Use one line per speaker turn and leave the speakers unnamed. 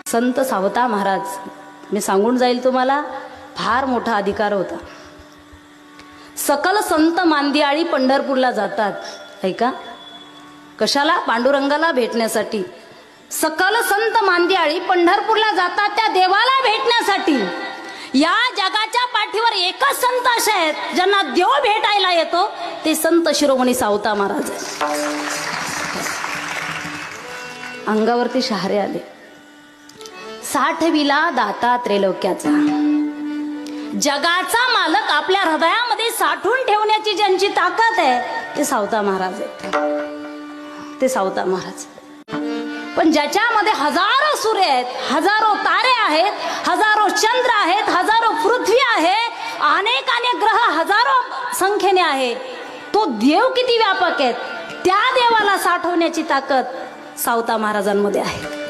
संत सावता महाराज, मी सांगून जाईल तुम्हाला, फार मोठा अधिकार होता. सकल संत मांदियाळी पंढरपूरला जातात. ऐका, कशाला? पांडुरंगाला भेटण्यासाठी. सकल संत मांदियाळी पंढरपूरला जातात त्या देवाला भेटण्यासाठी. या जगाच्या पाठीवर एकच संत असे आहेत ज्यांना देव भेटायला येतो, ते संत शिरोमणी सावता महाराज आहेत. अंगावरती शहारे आले. 60वीला दाता त्रैलोक्याचा, जगाचा मालक आपल्या हृदयामध्ये साठवून ठेवण्याची ज्यांची ताकद आहे ते सावता महाराज आहेत. ते सावता महाराज. पण ज्याच्यामध्ये हजारो सूर्य आहेत, हजारो तारे आहेत, हजारो चंद्र आहेत, हजारो पृथ्वी आहे, अनेक अनेक ग्रह हजारो संख्येने आहे, तो देव किती व्यापक आहे, त्या देवाला साठवण्याची ताकद सावता महाराजांमध्ये आहे.